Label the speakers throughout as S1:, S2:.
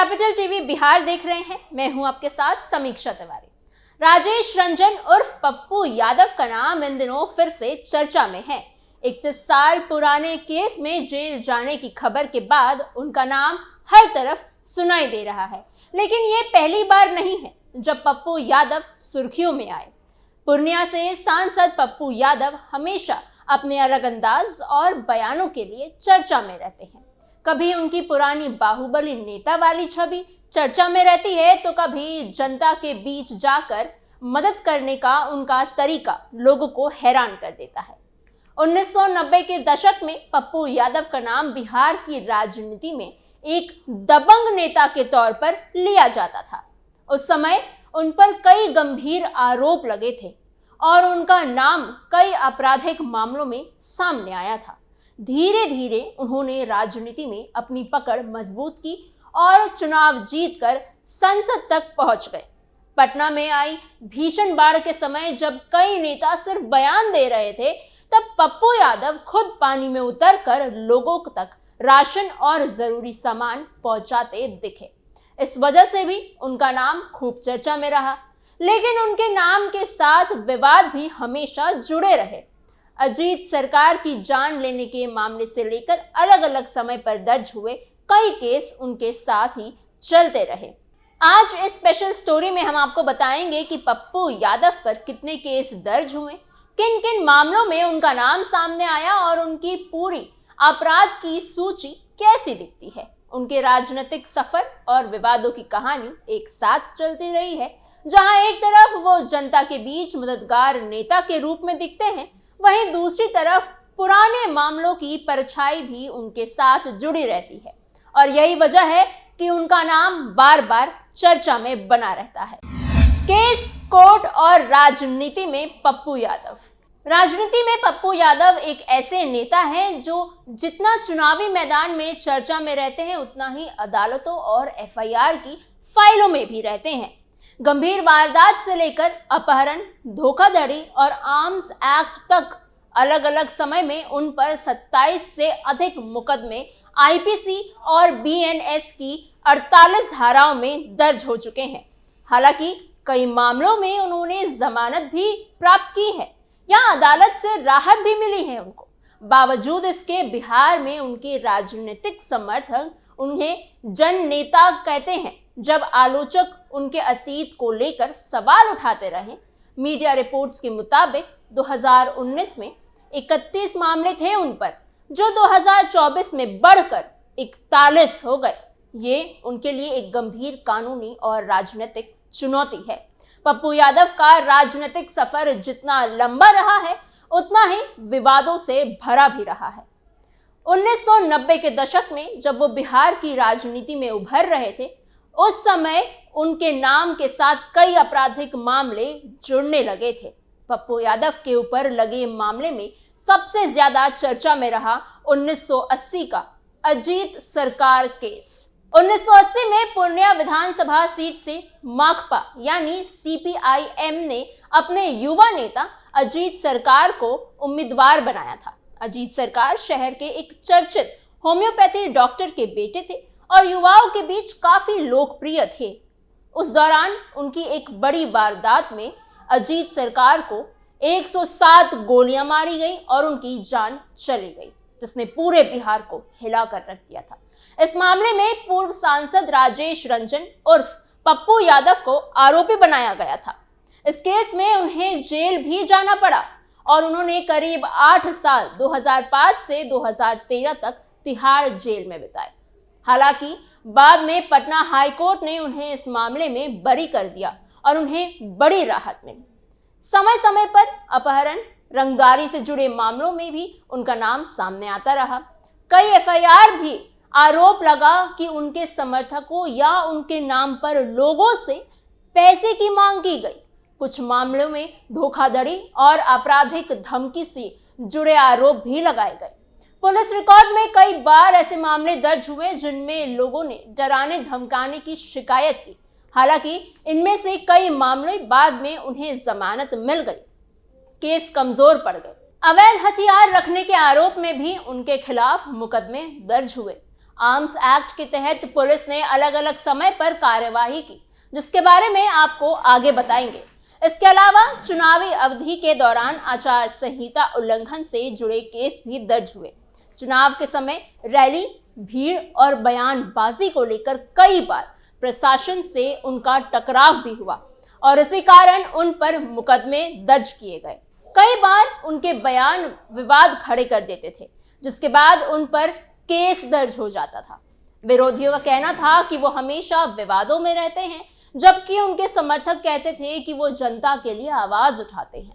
S1: Capital TV Bihar देख रहे हैं। मैं हूं आपके साथ समीक्षा तिवारी। राजेश रंजन उर्फ पप्पू यादव का नाम इन दिनों फिर से चर्चा में है। 31 साल पुराने केस में जेल जाने की खबर के बाद उनका नाम हर तरफ सुनाई दे रहा है। लेकिन ये पहली बार नहीं है जब पप्पू यादव सुर्खियों में आए। पूर्णिया से सांसद पप्पू यादव हमेशा अपने अलग अंदाज और बयानों के लिए चर्चा में रहते हैं। कभी उनकी पुरानी बाहुबली नेता वाली छवि चर्चा में रहती है, तो कभी जनता के बीच जाकर मदद करने का उनका तरीका लोगों को हैरान कर देता है। 1990 के दशक में पप्पू यादव का नाम बिहार की राजनीति में एक दबंग नेता के तौर पर लिया जाता था। उस समय उन पर कई गंभीर आरोप लगे थे और उनका नाम कई आपराधिक मामलों में सामने आया था। धीरे धीरे उन्होंने राजनीति में अपनी पकड़ मजबूत की और चुनाव जीतकर संसद तक पहुंच गए। पटना में आई भीषण बाढ़ के समय जब कई नेता सिर्फ बयान दे रहे थे, तब पप्पू यादव खुद पानी में उतरकर लोगों तक राशन और जरूरी सामान पहुंचाते दिखे। इस वजह से भी उनका नाम खूब चर्चा में रहा। लेकिन उनके नाम के साथ विवाद भी हमेशा जुड़े रहे। अजीत सरकार की जान लेने के मामले से लेकर अलग अलग समय पर दर्ज हुए कई केस उनके साथ ही चलते रहे। आज इस स्पेशल स्टोरी में हम आपको बताएंगे कि पप्पू यादव पर कितने केस दर्ज हुए, किन किन मामलों में उनका नाम सामने आया और उनकी पूरी अपराध की सूची कैसी दिखती है। उनके राजनीतिक सफर और विवादों की कहानी एक साथ चलती रही है। जहां एक तरफ वो जनता के बीच मददगार नेता के रूप में दिखते हैं, वहीं दूसरी तरफ पुराने मामलों की परछाई भी उनके साथ जुड़ी रहती है और यही वजह है कि उनका नाम बार बार चर्चा में बना रहता है। केस, कोर्ट और राजनीति में पप्पू यादव। राजनीति में पप्पू यादव एक ऐसे नेता हैं जो जितना चुनावी मैदान में चर्चा में रहते हैं, उतना ही अदालतों और एफआईआर की फाइलों में भी रहते हैं। गंभीर वारदात से लेकर अपहरण, धोखाधड़ी और आर्म्स एक्ट तक अलग अलग समय में उन पर 27 से अधिक मुकदमे आईपीसी और बीएनएस की 48 धाराओं में दर्ज हो चुके हैं। हालांकि कई मामलों में उन्होंने जमानत भी प्राप्त की है या अदालत से राहत भी मिली है उनको। बावजूद इसके बिहार में उनके राजनीतिक समर्थक उन्हें जन नेता कहते हैं। जब आलोचक उनके अतीत को लेकर सवाल उठाते रहे, मीडिया रिपोर्ट्स के मुताबिक 2019 में 31 मामले थे उन पर, जो 2024 में बढ़कर 41 हो गए। ये उनके लिए एक गंभीर कानूनी और राजनीतिक चुनौती है। पप्पू यादव का राजनीतिक सफर जितना लंबा रहा है, उतना ही विवादों से भरा भी रहा है। 1990 के दशक में जब वो बिहार की राजनीति में उभर रहे थे, उस समय उनके नाम के साथ कई आपराधिक मामले जुड़ने लगे थे। पप्पू यादव के ऊपर लगे मामले में सबसे ज्यादा चर्चा में रहा 1980 का अजीत सरकार केस। 1980 में पूर्णिया विधानसभा सीट से माकपा यानी सीपीआईएम ने अपने युवा नेता अजीत सरकार को उम्मीदवार बनाया था। अजीत सरकार शहर के एक चर्चित होम्योपैथी डॉक्टर के बेटे थे और युवाओं के बीच काफी लोकप्रिय थे। उस दौरान उनकी एक बड़ी वारदात में अजीत सरकार को 107 गोलियां मारी गई और उनकी जान चली गई, जिसने पूरे बिहार को हिला कर रख दिया था। इस मामले में पूर्व सांसद राजेश रंजन उर्फ पप्पू यादव को आरोपी बनाया गया था। इस केस में उन्हें जेल भी जाना पड़ा और उन्होंने करीब 8 साल 2005 से 2013 तक तिहाड़ जेल में बिताए। हालांकि बाद में पटना हाई कोर्ट ने उन्हें इस मामले में बरी कर दिया और उन्हें बड़ी राहत मिली। समय समय पर अपहरण, रंगदारी से जुड़े मामलों में भी उनका नाम सामने आता रहा। कई एफआईआर भी आरोप लगा कि उनके समर्थकों या उनके नाम पर लोगों से पैसे की मांग की गई। कुछ मामलों में धोखाधड़ी और आपराधिक धमकी से जुड़े आरोप भी लगाए गए। पुलिस रिकॉर्ड में कई बार ऐसे मामले दर्ज हुए जिनमें लोगों ने डराने धमकाने की शिकायत की। हालांकि इनमें से कई मामले बाद में उन्हें जमानत मिल गई, केस कमजोर पड़ गए। अवैध हथियार रखने के आरोप में भी उनके खिलाफ मुकदमे दर्ज हुए आर्म्स एक्ट के तहत पुलिस ने अलग अलग समय पर कार्यवाही की, जिसके बारे में आपको आगे बताएंगे। इसके अलावा चुनावी अवधि के दौरान आचार संहिता उल्लंघन से जुड़े केस भी दर्ज हुए। चुनाव के समय रैली, भीड़ और बयानबाजी को लेकर कई बार प्रशासन से उनका टकराव भी हुआ और इसी कारण उन पर मुकदमे दर्ज किए गए। कई बार उनके बयान विवाद खड़े कर देते थे, जिसके बाद उन पर केस दर्ज हो जाता था। विरोधियों का कहना था कि वो हमेशा विवादों में रहते हैं, जबकि उनके समर्थक कहते थे कि वो जनता के लिए आवाज उठाते हैं,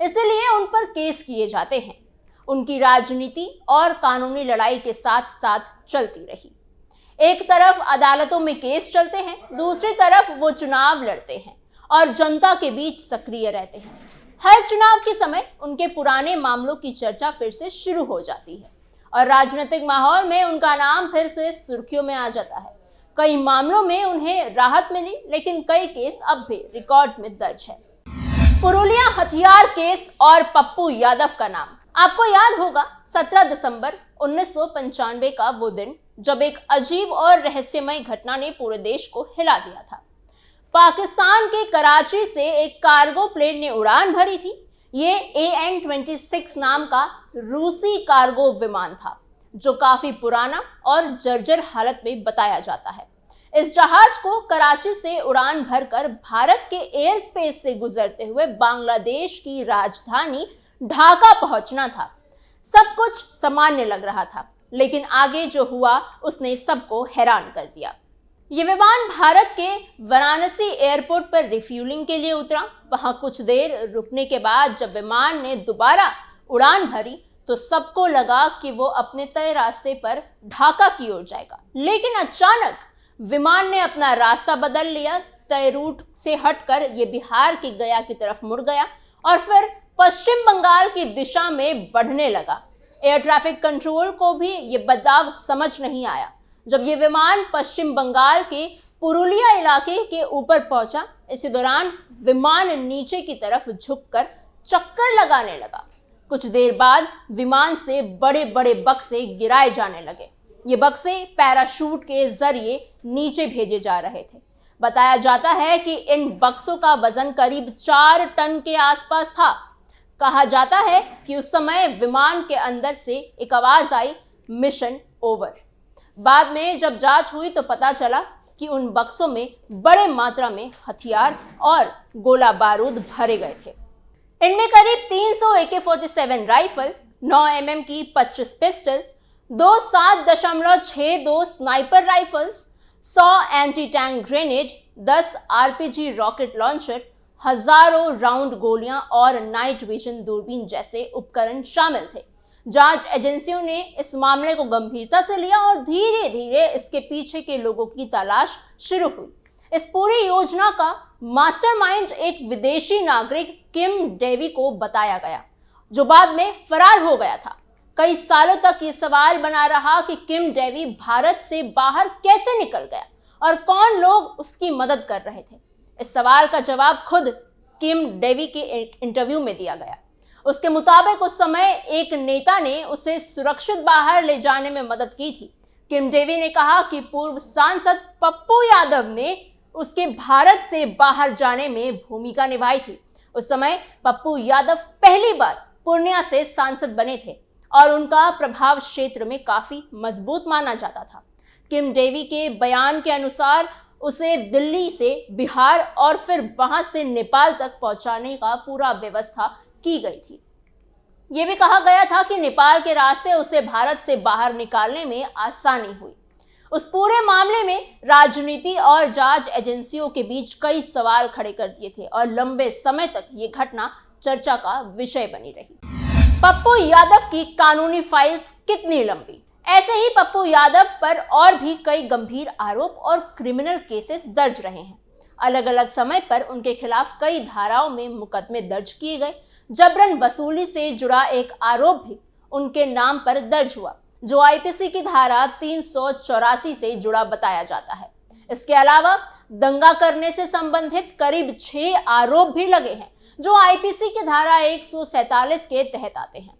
S1: इसलिए उन पर केस किए जाते हैं। उनकी राजनीति और कानूनी लड़ाई के साथ साथ चलती रही। एक तरफ अदालतों में केस चलते हैं, दूसरी तरफ वो चुनाव लड़ते हैं और जनता के बीच सक्रिय रहते हैं। हर चुनाव के समय उनके पुराने मामलों की चर्चा फिर से शुरू हो जाती है और राजनीतिक माहौल में उनका नाम फिर से सुर्खियों में आ जाता है। कई मामलों में उन्हें राहत मिली, लेकिन कई केस अब भी रिकॉर्ड में दर्ज है। पुरुलिया हथियार केस और पप्पू यादव का नाम आपको याद होगा। 17 दिसंबर 1995 का वो दिन जब एक अजीब और रहस्यमय घटना ने पूरे देश को हिला दिया था। पाकिस्तान के कराची से एक कार्गो प्लेन ने उड़ान भरी थी। ये AN-26 नाम का रूसी कार्गो विमान था, जो काफी पुराना और जर्जर हालत में बताया जाता है। इस जहाज को कराची से उड़ान भरकर भारत के एयर स्पेस से गुजरते हुए बांग्लादेश की राजधानी ढाका पहुंचना था। सब कुछ सामान्य लग रहा था, लेकिन आगे जो हुआ उसने सबको हैरान कर दिया। ये विमान भारत के वाराणसी एयरपोर्ट पर रिफ्यूलिंग के लिए उतरा। वहां कुछ देर रुकने के बाद जब विमान ने दोबारा उड़ान भरी तो सबको लगा कि वो अपने तय रास्ते पर ढाका की ओर जाएगा, लेकिन अचानक विमान ने अपना रास्ता बदल लिया। तय रूट से हटकर ये बिहार के गया की तरफ मुड़ गया और फिर पश्चिम बंगाल की दिशा में बढ़ने लगा। एयर ट्रैफिक कंट्रोल को भी ये बदलाव समझ नहीं आया। जब ये विमान पश्चिम बंगाल के पुरुलिया इलाके के ऊपर पहुंचा, इसी दौरान विमान नीचे की तरफ झुककर चक्कर लगाने लगा। कुछ देर बाद विमान से बड़े बड़े बक्से गिराए जाने लगे। ये बक्से पैराशूट के जरिए नीचे भेजे जा रहे थे। बताया जाता है कि इन बक्सों का वजन करीब 4 टन के आसपास था। कहा जाता है कि उस समय विमान के अंदर से एक आवाज आई, मिशन ओवर। बाद में जब जांच हुई तो पता चला कि उन बक्सों में बड़े मात्रा में हथियार और गोला बारूद भरे गए थे। इनमें करीब 300 AK-47 राइफल, 9 mm की 25 pistol, 2 7.62 sniper rifles, 100 anti tank grenade, 10 RPG rocket launcher, हजारों राउंड गोलियां और नाइट विजन दूरबीन जैसे उपकरण शामिल थे। जांच एजेंसियों ने इस मामले को गंभीरता से लिया और धीरे धीरे इसके पीछे के लोगों की तलाश शुरू हुई। इस पूरी योजना का मास्टरमाइंड एक विदेशी नागरिक किम डेवी को बताया गया, जो बाद में फरार हो गया था। कई सालों तक ये सवाल बना रहा कि किम डेवी भारत से बाहर कैसे निकल गया और कौन लोग उसकी मदद कर रहे थे। इस सवाल का जवाब खुद किम डेवी के इंटरव्यू में दिया गया। उसके मुताबिक उस समय एक नेता ने उसे सुरक्षित बाहर ले जाने में मदद की थी। किम डेवी ने कहा कि पूर्व सांसद पप्पू यादव ने उसके भारत से बाहर जाने में भूमिका निभाई थी। उस समय पप्पू यादव पहली बार पूर्णिया से सांसद बने थे और उनका प्रभाव क्षेत्र में काफी मजबूत माना जाता था। किम डेवी के बयान के अनुसार उसे दिल्ली से बिहार और फिर वहां से नेपाल तक पहुंचाने का पूरा व्यवस्था की गई थी। ये भी कहा गया था कि नेपाल के रास्ते उसे भारत से बाहर निकालने में आसानी हुई। उस पूरे मामले में राजनीति और जांच एजेंसियों के बीच कई सवाल खड़े कर दिए थे और लंबे समय तक ये घटना चर्चा का विषय बनी रही। पप्पू यादव की कानूनी फाइल्स कितनी लंबी। ऐसे ही पप्पू यादव पर और भी कई गंभीर आरोप और क्रिमिनल केसेस दर्ज रहे हैं। अलग अलग समय पर उनके खिलाफ कई धाराओं में मुकदमे दर्ज किए गए। जबरन वसूली से जुड़ा एक आरोप भी उनके नाम पर दर्ज हुआ, जो IPC की धारा 384 से जुड़ा बताया जाता है। इसके अलावा दंगा करने से संबंधित करीब 6 आरोप भी लगे हैं, जो IPC की धारा 147 के तहत आते हैं।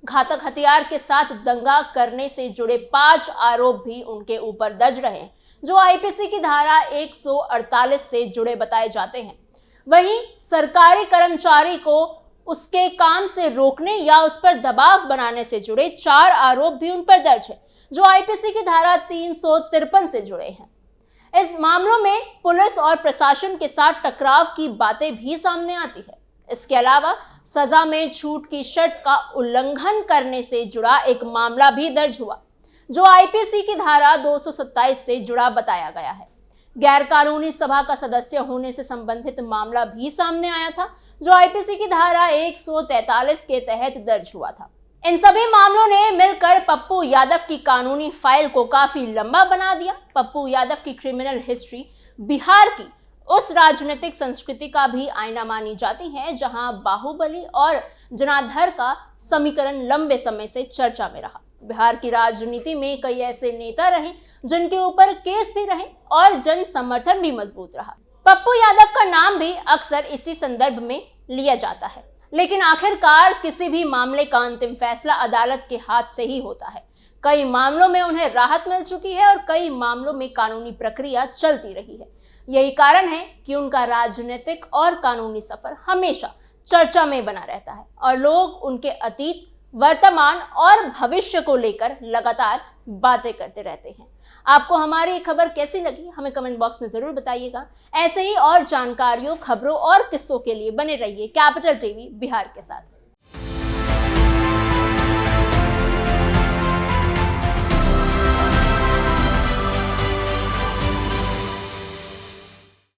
S1: घातक हथियार के साथ दंगा करने से जुड़े 5 आरोप भी उनके ऊपर दर्ज रहे हैं, जो आईपीसी की धारा 148 से जुड़े बताए जाते हैं। वहीं सरकारी कर्मचारी को उसके काम से रोकने या उस पर दबाव बनाने से जुड़े 4 आरोप भी उन पर दर्ज है, जो आईपीसी की धारा 353 से जुड़े हैं। इस मामलों में पुलिस और प्रशासन के साथ टकराव की बातें भी सामने आती है। इसके अलावा सजा में छूट की शर्त का उल्लंघन करने से जुड़ा एक मामला भी दर्ज हुआ, जो आईपीसी की धारा 227 से जुड़ा बताया गया है। गैर कानूनी सभा का सदस्य होने से संबंधित मामला भी सामने आया था, जो आईपीसी की धारा 143 के तहत दर्ज हुआ था। इन सभी मामलों ने मिलकर पप्पू यादव की कानूनी फाइल को काफी लंबा बना दिया। पप्पू यादव की क्रिमिनल हिस्ट्री बिहार की उस राजनीतिक संस्कृति का भी आईना मानी जाती है, जहां बाहुबली और जनार्दन का समीकरण लंबे समय से चर्चा में रहा। बिहार की राजनीति में कई ऐसे नेता रहे जिनके ऊपर केस भी रहे और जन समर्थन भी मजबूत रहा। पप्पू यादव का नाम भी अक्सर इसी संदर्भ में लिया जाता है, लेकिन आखिरकार किसी भी मामले का अंतिम फैसला अदालत के हाथ से ही होता है। कई मामलों में उन्हें राहत मिल चुकी है और कई मामलों में कानूनी प्रक्रिया चलती रही है। यही कारण है कि उनका राजनीतिक और कानूनी सफर हमेशा चर्चा में बना रहता है और लोग उनके अतीत, वर्तमान और भविष्य को लेकर लगातार बातें करते रहते हैं। आपको हमारी खबर कैसी लगी, हमें कमेंट बॉक्स में जरूर बताइएगा। ऐसे ही और जानकारियों, खबरों और किस्सों के लिए बने रहिए कैपिटल टीवी बिहार के साथ।